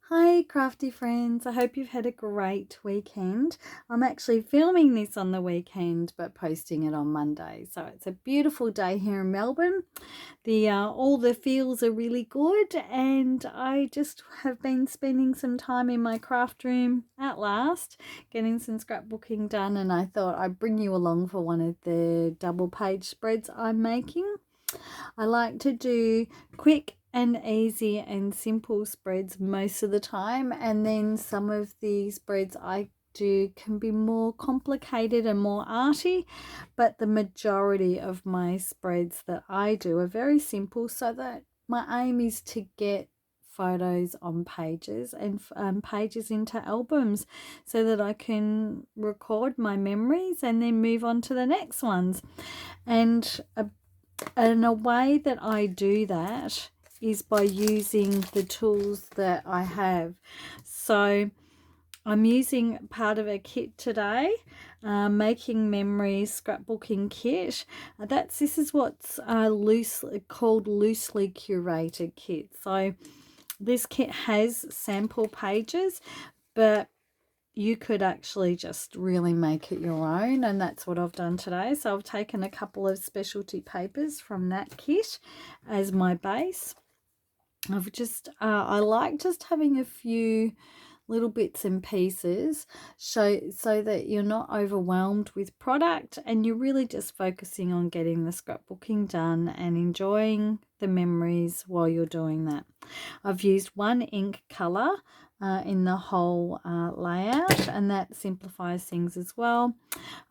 Hi crafty friends, I hope you've had a great weekend. I'm actually filming this on the weekend but posting it on Monday. So it's a beautiful day here in Melbourne. All the feels are really good and I just have been spending some time in my craft room at last, getting some scrapbooking done, and I thought I'd bring you along for one of the double page spreads I'm making. I like to do quick and easy and simple spreads most of the time, and then some of the spreads I do can be more complicated and more arty, but the majority of my spreads that I do are very simple, so that my aim is to get photos on pages and pages into albums so that I can record my memories and then move on to the next ones. And a way that I do that is by using the tools that I have. So I'm using part of a kit today, making memories scrapbooking kit. This is what's called loosely curated kit. So this kit has sample pages, but you could actually just really make it your own, and that's what I've done today. So I've taken a couple of specialty papers from that kit as my base. I like just having a few little bits and pieces so that you're not overwhelmed with product and you're really just focusing on getting the scrapbooking done and enjoying the memories while you're doing that. I've used one ink color in the whole layout, and that simplifies things as well.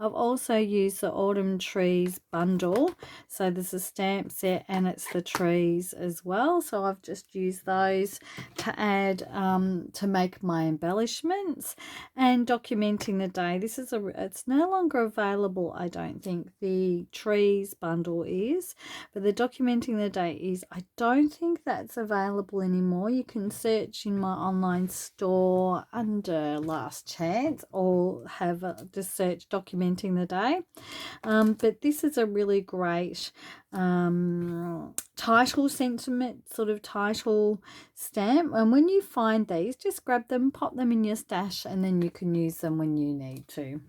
I've also used the Autumn Trees bundle, so there's a stamp set and it's the trees as well, so I've just used those to add to make my embellishments and documenting the day. It's no longer available, I don't think. The trees bundle is, but the documenting the day is. I don't think that's available anymore. You can search in my online store under Last Chance, or have just search documenting the day. But this is a really great title sentiment, sort of title stamp, and when you find these, just grab them, pop them in your stash, and then you can use them when you need to.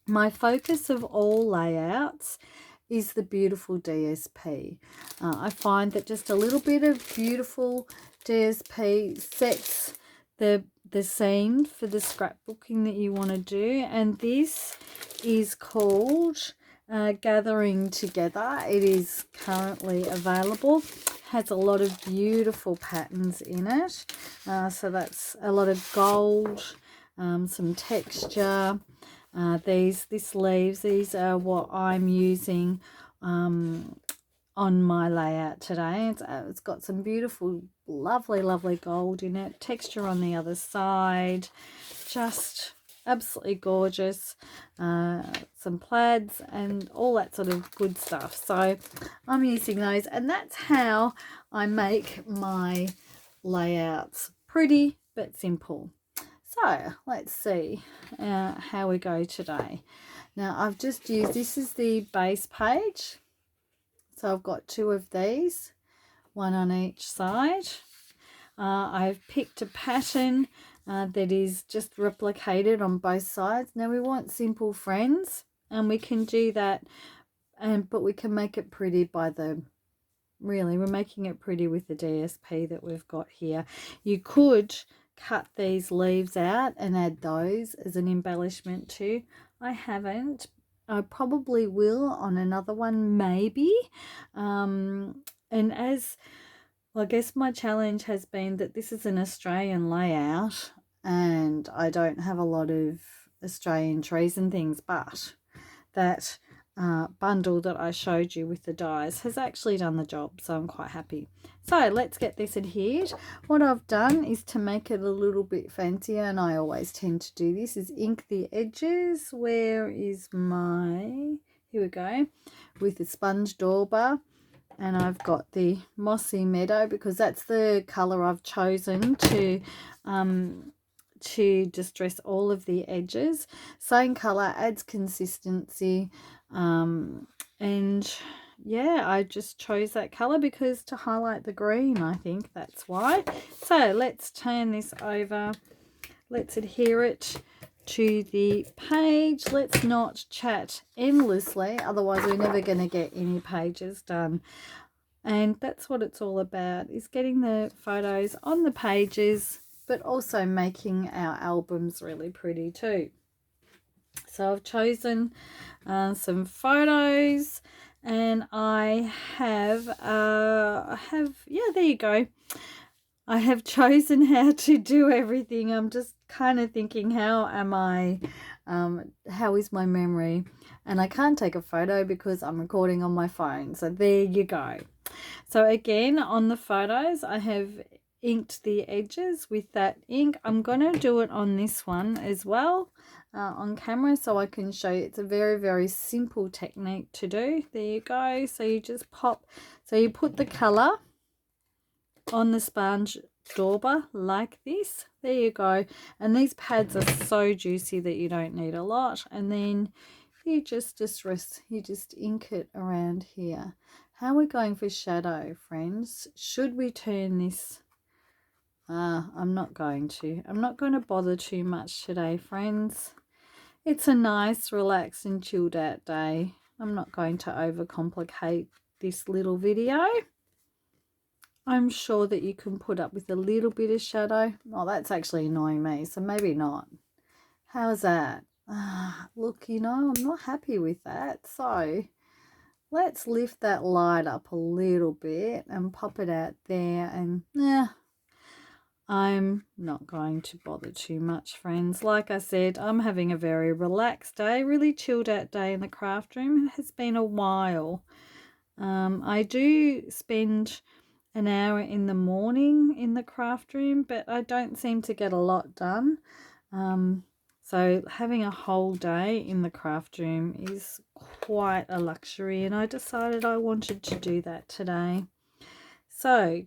My focus of all layouts is the beautiful DSP. I find that just a little bit of beautiful DSP sets the scene for the scrapbooking that you want to do, and this is called Gathering Together. It is currently available. Has a lot of beautiful patterns in it, so that's a lot of gold, some texture. These leaves, these are what I'm using on my layout today. It's got some beautiful, lovely gold in it, texture on the other side, just absolutely gorgeous. Some plaids and all that sort of good stuff, so I'm using those, and that's how I make my layouts pretty but simple. So let's see how we go today. Now I've just used, this is the base page, so I've got two of these, one on each side. I've picked a pattern that is just replicated on both sides. Now we want simple friends, and we can do that, but we can make it pretty by we're making it pretty with the DSP that we've got here. You could cut these leaves out and add those as an embellishment too. I haven't. I probably will on another one, maybe. And as I guess my challenge has been that this is an Australian layout and I don't have a lot of Australian trees and things, but that bundle that I showed you with the dies has actually done the job, so I'm quite happy. So let's get this adhered. What I've done is, to make it a little bit fancier, and I always tend to do this, is ink the edges. Where is my, here we go, with the sponge dauber, and I've got the Mossy Meadow because that's the color I've chosen to distress all of the edges. Same color adds consistency, and yeah, I just chose that color because to highlight the green, I think that's why. So let's turn this over. Let's adhere it to the page. Let's not chat endlessly, otherwise we're never going to get any pages done. And that's what it's all about, is getting the photos on the pages, but also making our albums really pretty too. So I've chosen some photos, and I have, yeah, there you go. I have chosen how to do everything. I'm just kind of thinking, how is my memory? And I can't take a photo because I'm recording on my phone. So there you go. So again, on the photos, I have inked the edges with that ink. I'm going to do it on this one as well on camera so I can show you. It's a very, very simple technique to do. There you go. So you just pop, so you put the colour on the sponge dauber like this. There you go. And these pads are so juicy that you don't need a lot. And then you just ink it around here. How are we going for shadow, friends? Should we turn this? I'm not going to bother too much today, friends. It's a nice, relaxed and chilled out day. I'm not going to overcomplicate this little video. I'm sure that you can put up with a little bit of shadow. Oh, that's actually annoying me, so maybe not. How's that? Look, you know, I'm not happy with that. So let's lift that light up a little bit and pop it out there. And yeah, I'm not going to bother too much, friends. Like I said, I'm having a very relaxed day, really chilled out day in the craft room. It has been a while. I do spend an hour in the morning in the craft room, but I don't seem to get a lot done. So having a whole day in the craft room is quite a luxury, and I decided I wanted to do that today. So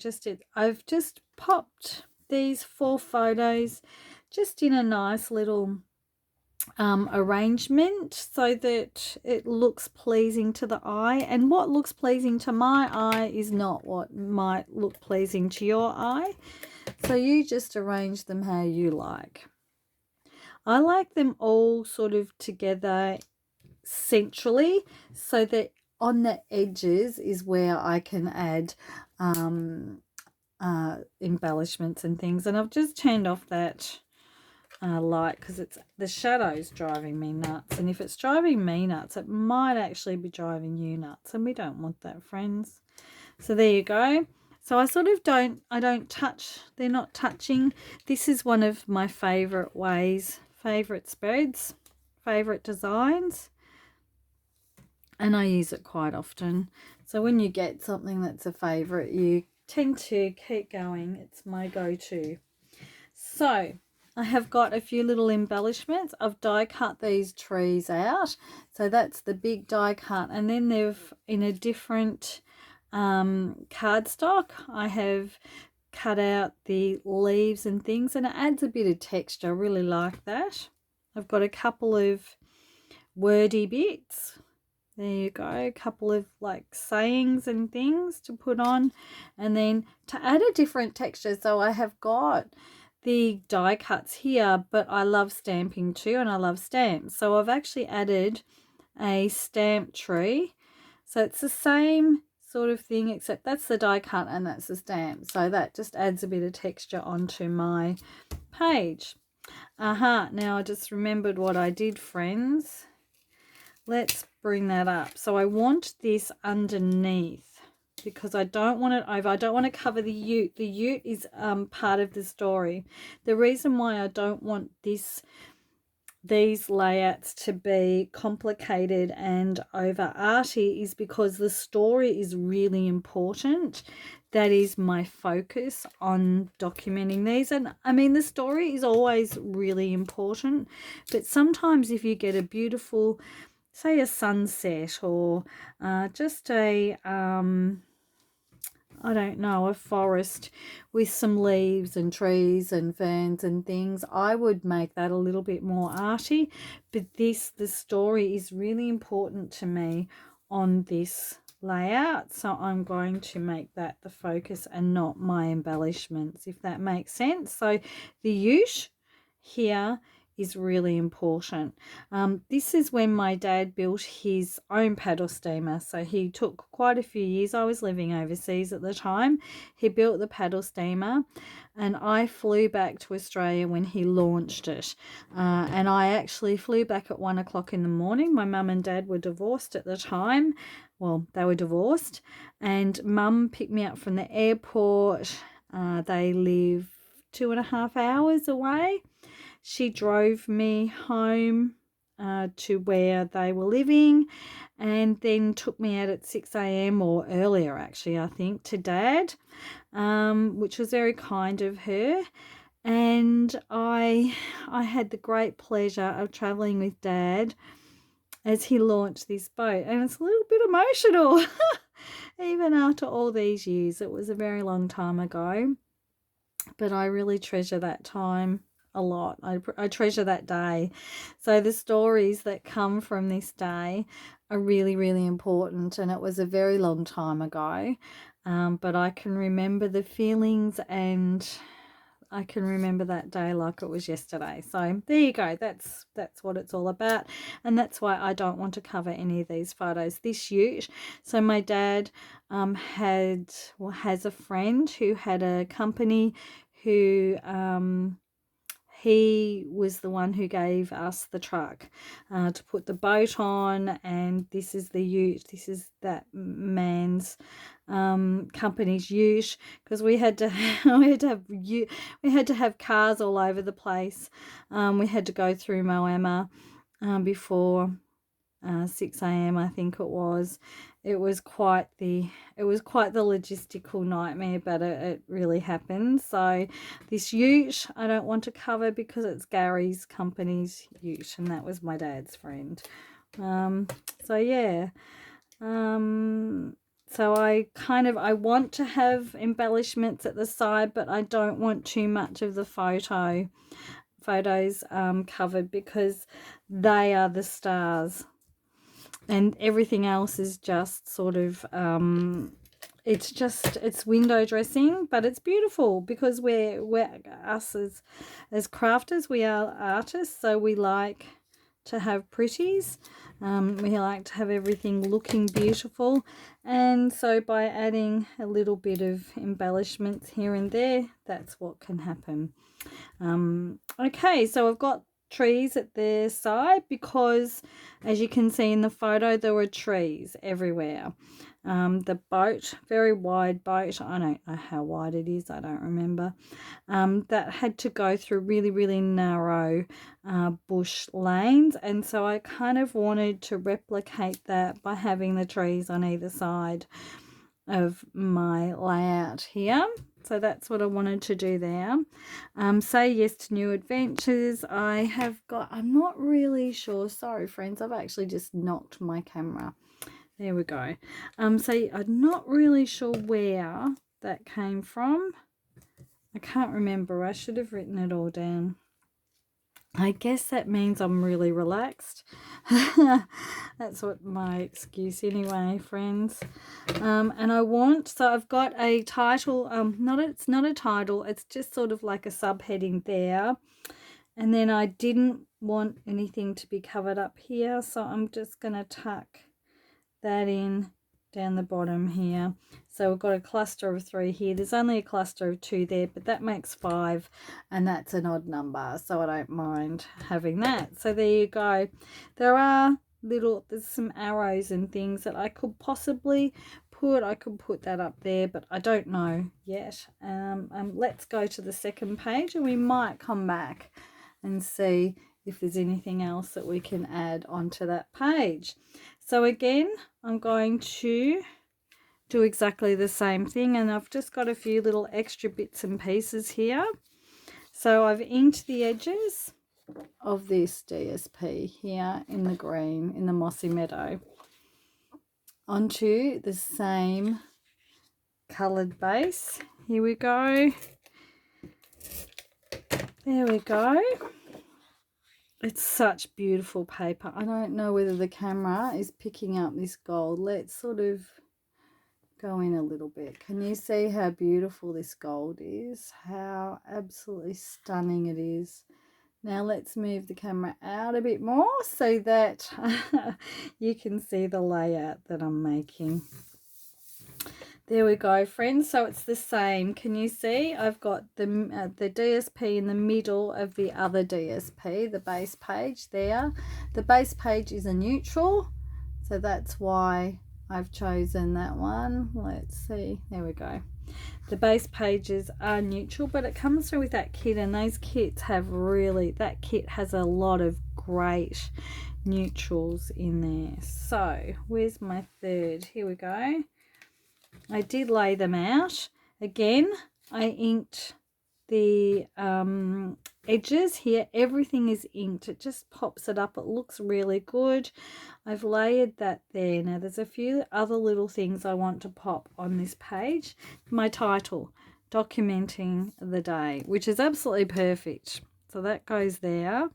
I've just popped these 4 photos just in a nice little arrangement so that it looks pleasing to the eye, and what looks pleasing to my eye is not what might look pleasing to your eye. So you just arrange them how you like. I like them all sort of together centrally so that on the edges is where I can add embellishments and things. And I've just turned off that light because it's the shadow's driving me nuts, and if it's driving me nuts, it might actually be driving you nuts, and we don't want that, friends. So there you go. So I sort of don't touch, they're not touching. This is one of my favorite ways, favorite spreads, favorite designs, and I use it quite often. So when you get something that's a favorite, you tend to keep going. It's my go-to. So I have got a few little embellishments. I've die cut these trees out. So that's the big die cut. And then they've, in a different cardstock, I have cut out the leaves and things, and it adds a bit of texture. I really like that. I've got a couple of wordy bits. There you go, a couple of like sayings and things to put on, and then to add a different texture. So I have got the die cuts here, but I love stamping too, and I love stamps. So I've actually added a stamp tree. So it's the same sort of thing, except that's the die cut and that's the stamp. So that just adds a bit of texture onto my page. Now I just remembered what I did, friends. Let's bring that up. So I want this underneath because I don't want it over. I don't want to cover the ute. The ute is part of the story. The reason why I don't want these layouts to be complicated and over arty is because the story is really important. That is my focus on documenting these. And I mean, the story is always really important, but sometimes if you get a beautiful, say a sunset or just a I don't know, a forest with some leaves and trees and ferns and things, I would make that a little bit more arty. But the story is really important to me on this layout, so I'm going to make that the focus and not my embellishments, if that makes sense. So the ute here is really important. This is when my dad built his own paddle steamer, so he took quite a few years. I was living overseas at the time. He built the paddle steamer and I flew back to Australia when he launched it, and I actually flew back at 1 o'clock in the morning. My mum and dad were divorced at the time. Well, they were divorced, and mum picked me up from the airport. They live 2.5 hours away. She drove me home to where they were living, and then took me out at 6 a.m. or earlier, actually, I think, to Dad, which was very kind of her. And I had the great pleasure of traveling with Dad as he launched this boat, and it's a little bit emotional. Even after all these years, it was a very long time ago, but I really treasure that time a lot. I treasure that day. So the stories that come from this day are really, really important, and it was a very long time ago, but I can remember the feelings, and I can remember that day like it was yesterday. So there you go. That's what it's all about, and that's why I don't want to cover any of these photos. This ute. So my dad has a friend who had a company who he was the one who gave us the truck to put the boat on, and this is the ute. This is that man's company's ute, because we had to have cars all over the place. We had to go through Moama before 6 a.m. I think it was. It was quite the logistical nightmare, but it really happened. So this ute I don't want to cover because it's Gary's company's ute, and that was my dad's friend. So yeah. So I want to have embellishments at the side, but I don't want too much of the photos covered, because they are the stars, and everything else is just sort of it's window dressing, but it's beautiful because we're us as crafters, we are artists, so we like to have pretties. We like to have everything looking beautiful, and so by adding a little bit of embellishments here and there, that's what can happen. Okay, so I've got trees at their side because, as you can see in the photo, there were trees everywhere. The boat, very wide boat, I don't know how wide it is, I don't remember, that had to go through really, really narrow bush lanes, and so I kind of wanted to replicate that by having the trees on either side of my layout here. So that's what I wanted to do there. Say yes to new adventures. I'm not really sure. Sorry, friends. I've actually just knocked my camera. There we go. So I'm not really sure where that came from. I can't remember. I should have written it all down. I guess that means I'm really relaxed. That's what my excuse anyway, friends. And so I've got a title. It's not a title. It's just sort of like a subheading there. And then I didn't want anything to be covered up here, so I'm just going to tuck that in down the bottom here. So we've got a cluster of 3 here. There's only a cluster of 2 there, but that makes 5, and that's an odd number, so I don't mind having that. So there you go. There's some arrows and things that I could possibly put. I could put that up there, but I don't know yet. Let's go to the second page, and we might come back and see if there's anything else that we can add onto that page. So again, I'm going to do exactly the same thing, and I've just got a few little extra bits and pieces here. So I've inked the edges of this DSP here in the green, in the Mossy Meadow, onto the same coloured base. Here we go. There we go. It's such beautiful paper. I don't know whether the camera is picking up this gold. Let's sort of go in a little bit. Can you see how beautiful this gold is? How absolutely stunning it is. Now let's move the camera out a bit more so that you can see the layout that I'm making. There we go, friends. So it's the same. Can you see? I've got the DSP in the middle of the other DSP, the base page there. The base page is a neutral, so that's why I've chosen that one. Let's see. There we go. The base pages are neutral, but it comes through with that kit, and those kits have really, that kit has a lot of great neutrals in there. So where's my third? Here we go. I did lay them out. Again, I inked the edges here. Everything is inked. It just pops it up. It looks really good. I've layered that there. Now there's a few other little things I want to pop on this page. My title, documenting the day, which is absolutely perfect. So that goes there.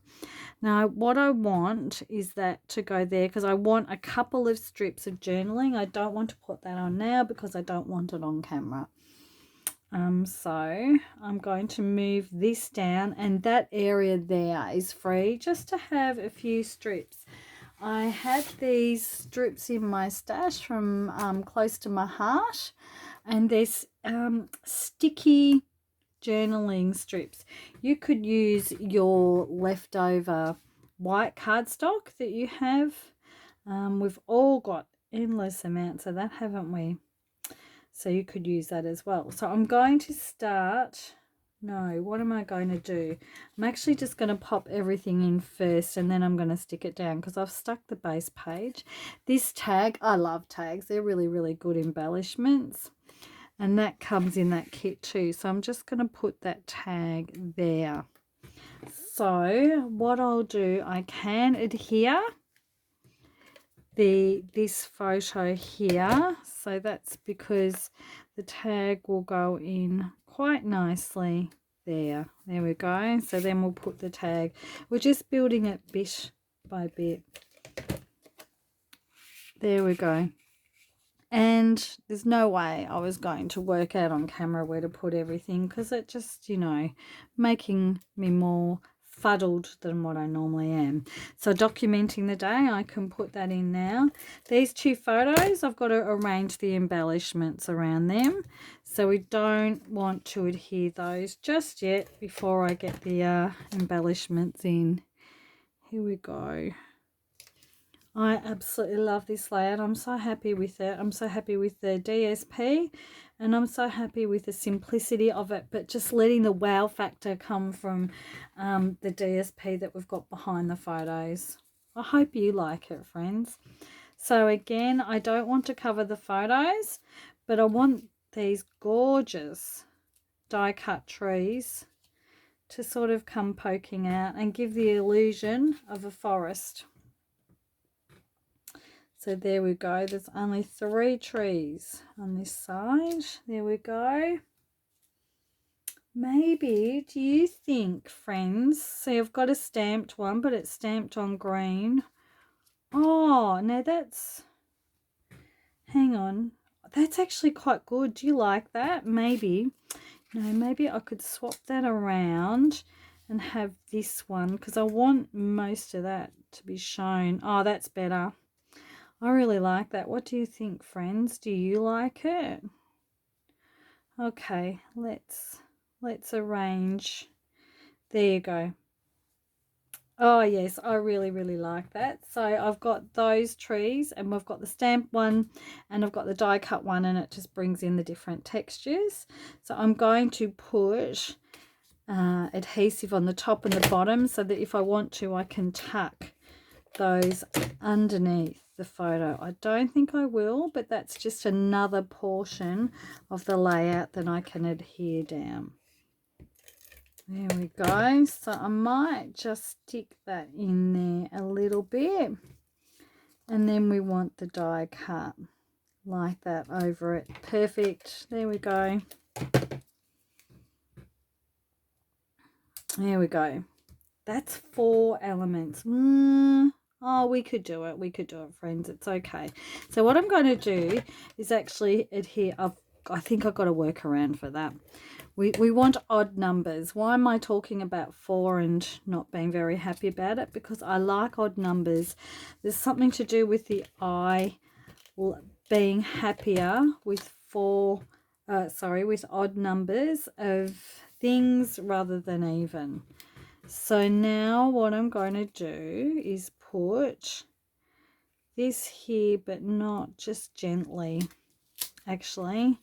Now what I want is that to go there because I want a couple of strips of journaling. I don't want to put that on now because I don't want it on camera. So I'm going to move this down, and that area there is free just to have a few strips. I had these strips in my stash from Close to My Heart, and there's sticky journaling strips. You could use your leftover white cardstock that you have. We've all got endless amounts of that, haven't we? So you could use that as well. So I'm going to start, no, what am I going to do? I'm actually just going to pop everything in first, and then I'm going to stick it down because I've stuck the base page. This tag, I love tags. They're really, really good embellishments. And that comes in that kit too. So I'm just going to put that tag there. So what I'll do, I can adhere this photo here, so that's because the tag will go in quite nicely there. There we go. So then we'll put the tag, we're just building it bit by bit. There we go. And there's no way I was going to work out on camera where to put everything because it just, you know, making me more fuddled than what I normally am. So documenting the day, I can put that in now. These two photos, I've got to arrange the embellishments around them. So we don't want to adhere those just yet before I get the embellishments in. Here we go. I absolutely love this layout. I'm so happy with it. I'm so happy with the DSP, and I'm so happy with the simplicity of it, but just letting the wow factor come from the DSP that we've got behind the photos. I hope you like it, friends. So again, I don't want to cover the photos, but I want these gorgeous die cut trees to sort of come poking out and give the illusion of a forest. So there we go. There's only 3 trees on this side. There we go. Maybe, do you think, friends, see I've got a stamped one, but it's stamped on green. Oh, now that's, hang on. That's actually quite good. Do you like that? Maybe. No, maybe I could swap that around and have this one because I want most of that to be shown. Oh, that's better. I really like that. What do you think, friends? Do you like it? Okay, let's arrange. There you go. Oh yes, I really, really like that. So I've got those trees, and we've got the stamp one, and I've got the die cut one, and it just brings in the different textures. So I'm going to put adhesive on the top and the bottom so that if I want to, I can tuck those underneath the photo. I don't think I will, but that's just another portion of the layout that I can adhere down. There we go. So I might just stick that in there a little bit, and then we want the die cut like that over it. Perfect. There we go. There we go. That's 4 elements. Oh, we could do it. We could do it, friends. It's okay. So what I'm going to do is actually adhere. I think I've got a workaround for that. We want odd numbers. Why am I talking about 4 and not being very happy about it? Because I like odd numbers. There's something to do with the eye being happier with with odd numbers of things rather than even. So now what I'm going to do is put this here, but not just gently. Actually,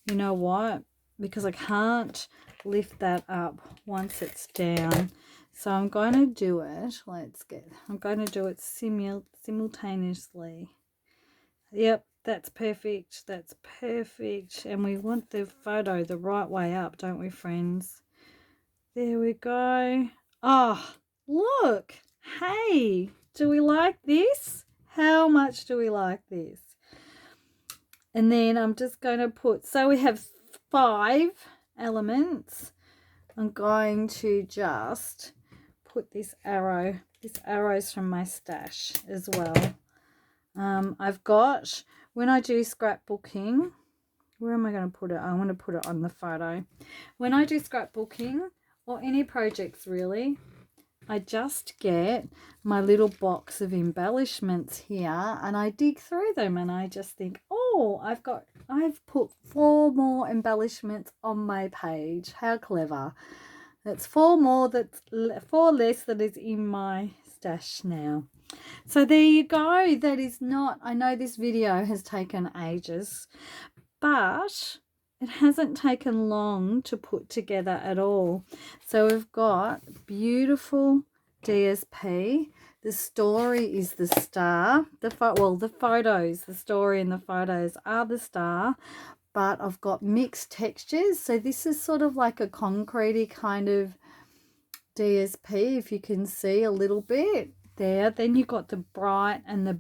you know what? Because I can't lift that up once it's down. So I'm going to do it. I'm going to do it simultaneously. Yep, that's perfect. That's perfect. And we want the photo the right way up, don't we, friends? There we go. Oh, look. Hey, do we like this? How much do we like this? And then I'm just going to put, so we have 5 elements. I'm going to just put this arrow. This arrow's from my stash as well. I've got, when I do scrapbooking, where am I going to put it? I want to put it on the photo. When I do scrapbooking, or any projects really, I just get my little box of embellishments here and I dig through them and I just think, oh, I've put 4 more embellishments on my page. How clever. That's 4 less that is in my stash now. So there you go. That is not, I know this video has taken ages, but it hasn't taken long to put together at all. So we've got beautiful DSP. The story is the star. The photos, the story and the photos are the star, but I've got mixed textures. So this is sort of like a concretey kind of DSP, if you can see a little bit there. Then you've got the bright and the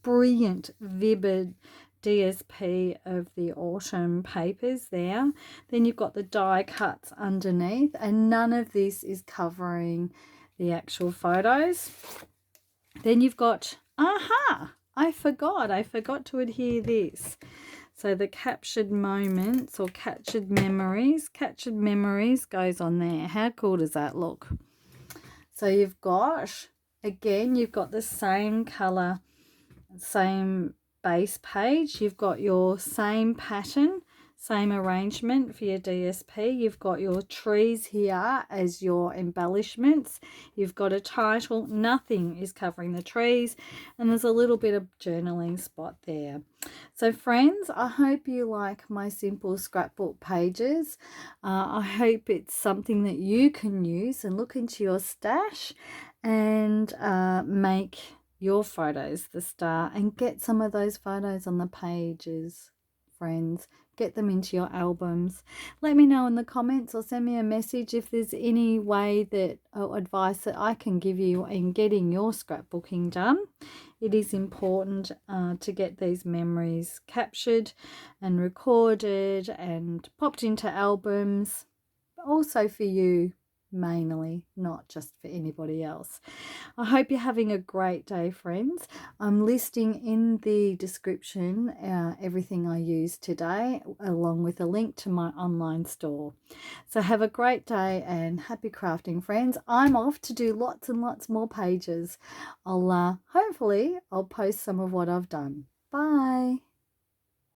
brilliant vivid DSP of the autumn papers there. Then you've got the die cuts underneath, and none of this is covering the actual photos. Then you've got, I forgot to adhere this. So the captured moments or captured memories goes on there. How cool does that look? So you've got, again, you've got the same color, same base page. You've got your same pattern, same arrangement for your DSP. You've got your trees here as your embellishments. You've got a title. Nothing is covering the trees, and there's a little bit of journaling spot there. So friends, I hope you like my simple scrapbook pages. I hope it's something that you can use and look into your stash and make your photos the star, and get some of those photos on the pages, friends. Get them into your albums. Let me know in the comments or send me a message if there's any way that or advice that I can give you in getting your scrapbooking done. It is important to get these memories captured and recorded and popped into albums, also for you mainly, not just for anybody else. I hope you're having a great day, friends. I'm listing in the description everything I used today, along with a link to my online store. So have a great day and happy crafting, friends. I'm off to do lots and lots more pages. Hopefully I'll post some of what I've done. Bye.